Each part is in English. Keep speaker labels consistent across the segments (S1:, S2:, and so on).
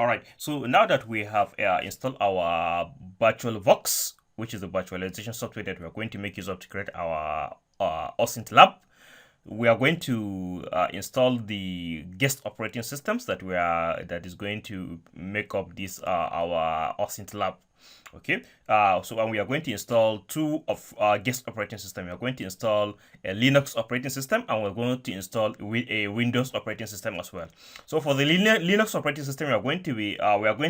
S1: All right. So now that we have installed our VirtualVox, which is the virtualization software that we are going to make use of to create our OSINT lab, we are going to install the guest operating systems that is going to make up this our OSINT lab. Okay, so and we are going to install two of our guest operating system. We are going to install a Linux operating system, and we're going to install a Windows operating system as well. So for the Linux operating system, we are going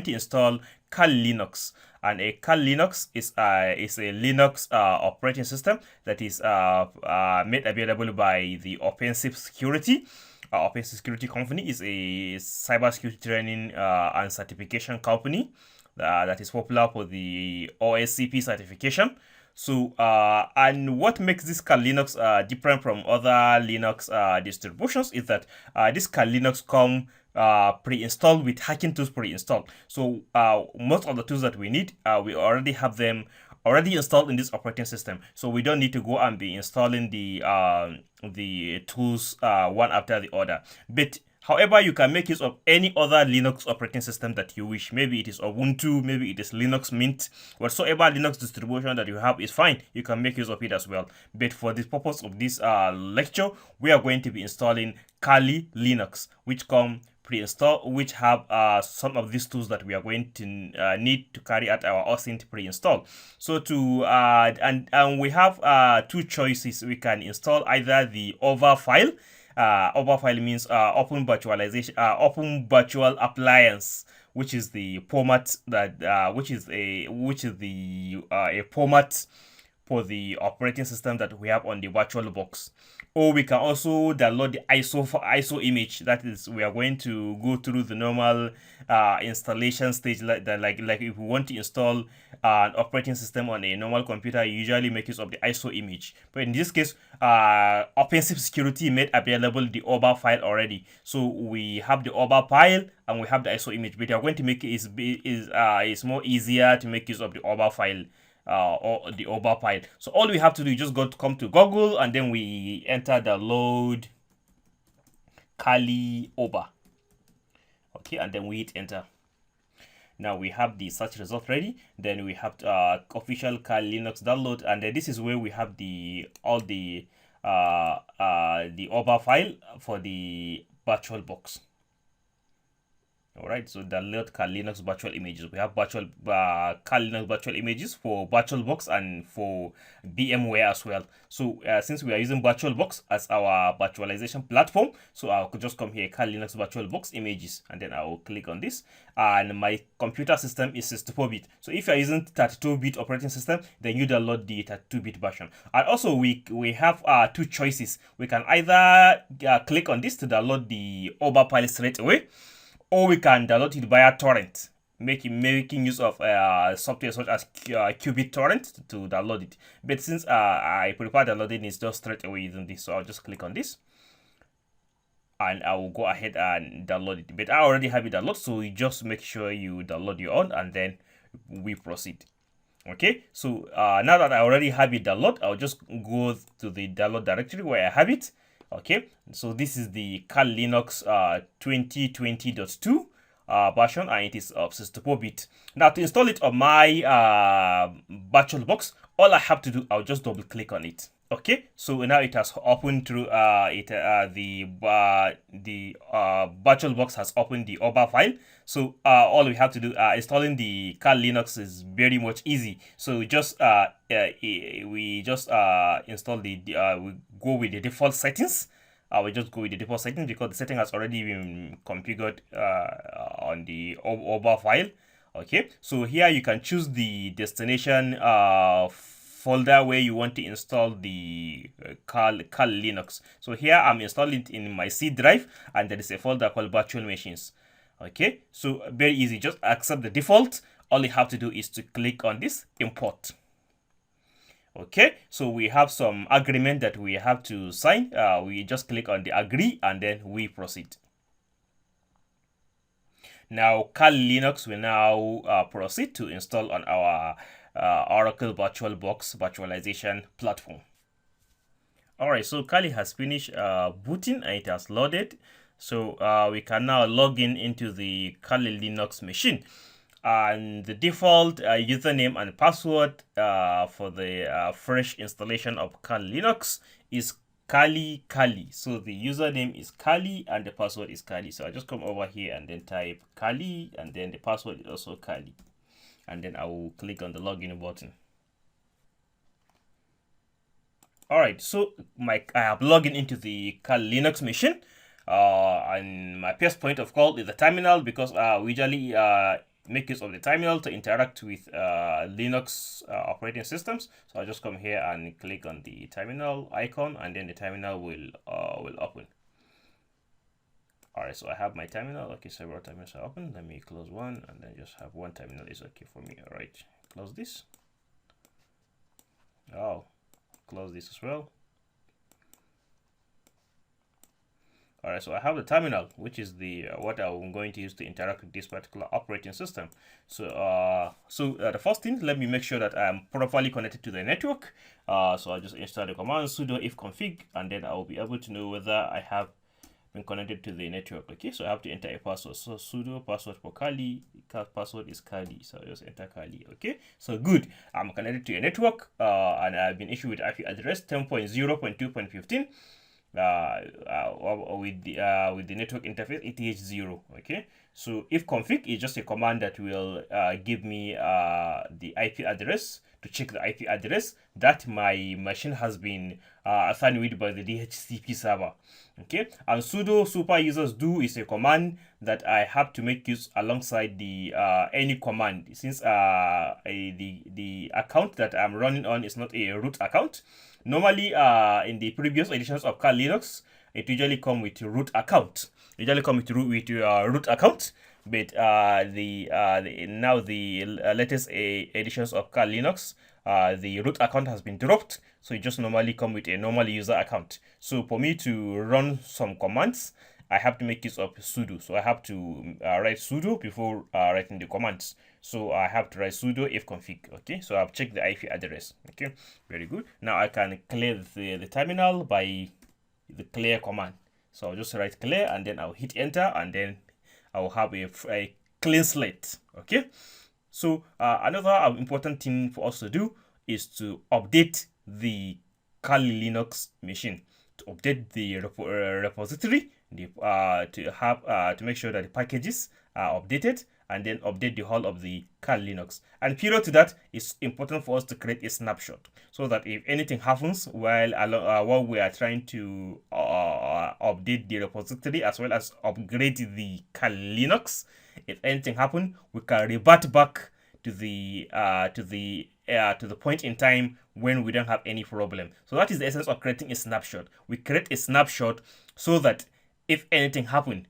S1: to install Kali Linux, and a Kali Linux is a Linux operating system that is made available by the OpenShift Security. OpenShift Security Company is a cybersecurity training and certification company that is popular for the OSCP certification. So, and what makes this Kali Linux different from other Linux distributions is that this Kali Linux come pre-installed with hacking tools pre-installed. So, most of the tools that we need, we already have them already installed in this operating system. So we don't need to go and be installing the tools one after the other. But however, you can make use of any other Linux operating system that you wish. Maybe it is Ubuntu, maybe it is Linux Mint. Whatsoever Linux distribution that you have is fine. You can make use of it as well. But for the purpose of this lecture, we are going to be installing Kali Linux, which come pre-install, which have some of these tools that we are going to need to carry out our OSINT pre-install. So to and we have two choices. We can install either the OVA file. OVA file means open virtualization, open virtual appliance, which is the format that which is a format for the operating system that we have on the VirtualBox. Or we can also download the ISO image. That is, we are going to go through the normal installation stage like that. Like if we want to install an operating system on a normal computer, you usually make use of the ISO image. But in this case, OpenShift Security made available the OBA file already. So we have the OBA file and we have the ISO image. But we are going to make it is more easier to make use of the OBA file or the OBA file. So all we have to do is just come to Google and then we enter the load Kali OBA. Okay, and then we hit enter. Now we have the search result ready. Then we have official Kali Linux download, and then this is where we have the OBA file for the VirtualBox. Alright, so download Kali Linux virtual images. We have Kali Linux virtual images for VirtualBox and for VMware as well. So since we are using VirtualBox as our virtualization platform, so I could just come here, Kali Linux VirtualBox images, and then I will click on this. And my computer system is 64-bit. So if you are using 32-bit operating system, then you download the 32-bit version. And also we have two choices. We can either click on this to download the OBA file straight away, or we can download it via torrent, making use of software such as Qubit Torrent to download it. But since I prefer downloading it just straight away using this, so I'll just click on this and I will go ahead and download it. But I already have it downloaded, so you just make sure you download your own and then we proceed. Okay, so now that I already have it downloaded, I'll just go to the download directory where I have it. Okay, so this is the Kali Linux 2020.2 version, and it is of 64-bit. Now to install it on my VirtualBox, all I have to do, I'll just double click on it. Okay, so now it has opened through the VirtualBox has opened the OBA file. So all we have to do installing the Kali Linux is very much easy. So we just install we go with the default settings. We just go with the default settings because the setting has already been configured on the OBA file. Okay, so here you can choose the destination folder where you want to install the Kali Linux. So here I'm installing it in my C drive, and there is a folder called virtual machines. Okay, so very easy, just accept the default. All you have to do is to click on this import. Okay, so we have some agreement that we have to sign. We just click on the agree and then we proceed. Now Kali Linux will now proceed to install on our Oracle VirtualBox virtualization platform. Alright, so Kali has finished booting and it has loaded. So we can now log in into the Kali Linux machine. And the default username and password for the fresh installation of Kali Linux is Kali Kali. So the username is Kali and the password is Kali. So I just come over here and then type Kali, and then the password is also Kali. And then I will click on the login button. Alright, so I have logged into the Kali Linux machine. And my first point of call is the terminal, because we usually make use of the terminal to interact with Linux operating systems. So I'll just come here and click on the terminal icon, and then the terminal will open. Alright, so I have my terminal. Okay, several terminals are open. Let me close one, and then just have one terminal is okay for me. Alright, close this. Oh, close this as well. Alright, so I have the terminal, which is the what I'm going to use to interact with this particular operating system. So the first thing, let me make sure that I'm properly connected to the network. So I'll just install the command sudo ifconfig, and then I will be able to know whether I have been connected to the network. Okay, so I have to enter a password. So sudo password for Kali, password is Kali. So I'll just enter Kali. Okay, so good. I'm connected to a network, and I've been issued with IP address 10.0.2.15. With the network interface ETH0. Okay, so ifconfig is just a command that will give me the IP address to check the IP address that my machine has been assigned with by the DHCP server. Okay, and sudo super users do is a command that I have to make use alongside the any command, since the account that I'm running on is not a root account. Normally, in the previous editions of Kali Linux, it usually come with root account. It usually come with root account, but now the latest editions of Kali Linux, the root account has been dropped, so it just normally come with a normal user account. So for me to run some commands, I have to make use of sudo. So I have to write sudo before writing the commands. So I have to write sudo ifconfig. Okay, so I've checked the IP address. Okay, very good. Now I can clear the terminal by the clear command. So I'll just write clear, and then I'll hit enter, and then I'll have a clean slate. Okay, so another important thing for us to do is to update the Kali Linux machine, to update the repository, to make sure that the packages are updated, and then update the whole of the Kali Linux. And period to that, it's important for us to create a snapshot, so that if anything happens while we are trying to update the repository as well as upgrade the Kali Linux, if anything happens, we can revert back to the point in time when we don't have any problem. So that is the essence of creating a snapshot. We create a snapshot so that if anything happens,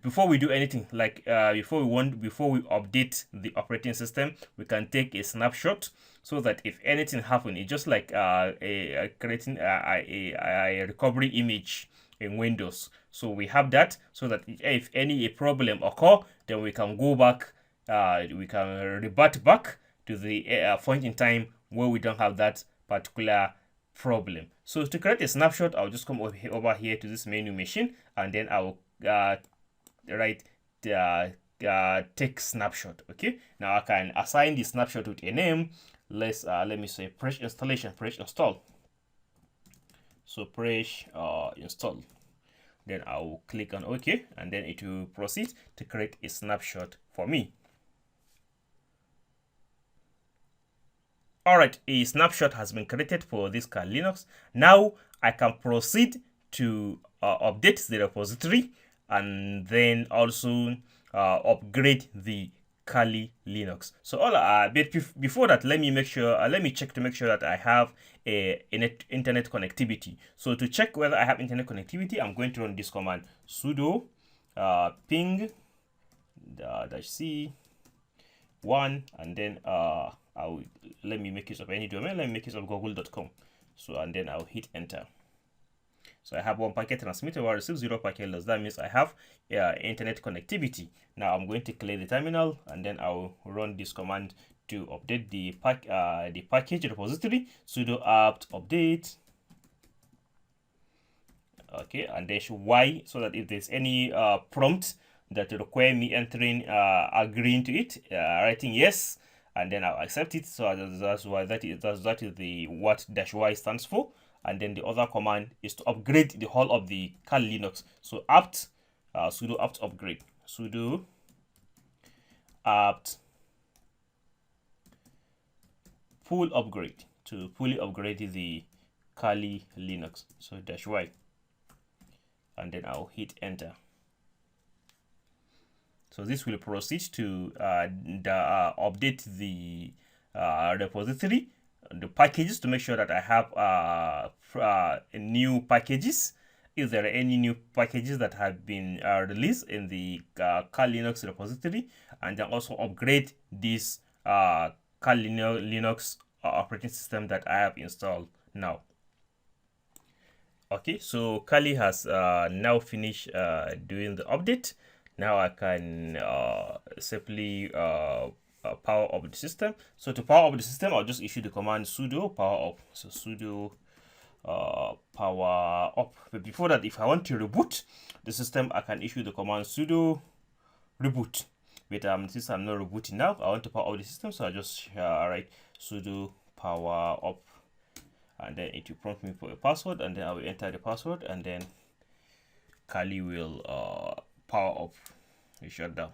S1: before we do anything, like before we update the operating system, we can take a snapshot, so that if anything happens, it's just like creating a recovery image in Windows. So we have that, so that if any problem occur, then we can go back, we can revert back to the point in time where we don't have that particular problem. So to create a snapshot, I'll just come over here to this menu machine, and then I'll write take snapshot. Okay, now I can assign the snapshot with a name. Let me say fresh installation, fresh install. So fresh install. Then I will click on OK, and then it will proceed to create a snapshot for me. Alright, a snapshot has been created for this Kali Linux. Now I can proceed to update the repository, and then also upgrade the Kali Linux. So before that, let me check to make sure that I have internet connectivity. So to check whether I have internet connectivity, I'm going to run this command: sudo ping -c 1, and then let me make use of any domain. Let me make use of google.com. So, and then I'll hit enter. So I have one packet transmitted or received, 0 packet. That means I have internet connectivity. Now I'm going to clear the terminal, and then I'll run this command to update the package repository: sudo apt update Okay, and then Y, so that if there's any prompt that require me entering agreeing to it, writing yes, and then I'll accept it. So that's why that is the what dash Y stands for. And then the other command is to upgrade the whole of the Kali Linux. So apt sudo apt upgrade, sudo apt full upgrade to fully upgrade the Kali Linux. So dash Y, and then I'll hit enter. So this will proceed to update the repository, the packages, to make sure that I have new packages. If there are any new packages that have been released in the Kali Linux repository, and then also upgrade this Kali Linux operating system that I have installed now. Okay, so Kali has now finished doing the update. Now I can simply power up the system. So to power up the system, I'll just issue the command sudo power up. So sudo power up. But before that, if I want to reboot the system, I can issue the command sudo reboot. But since I'm not rebooting now, I want to power up the system, so I just write sudo power up, and then it will prompt me for a password, and then I will enter the password, and then Kali will power up, shut down.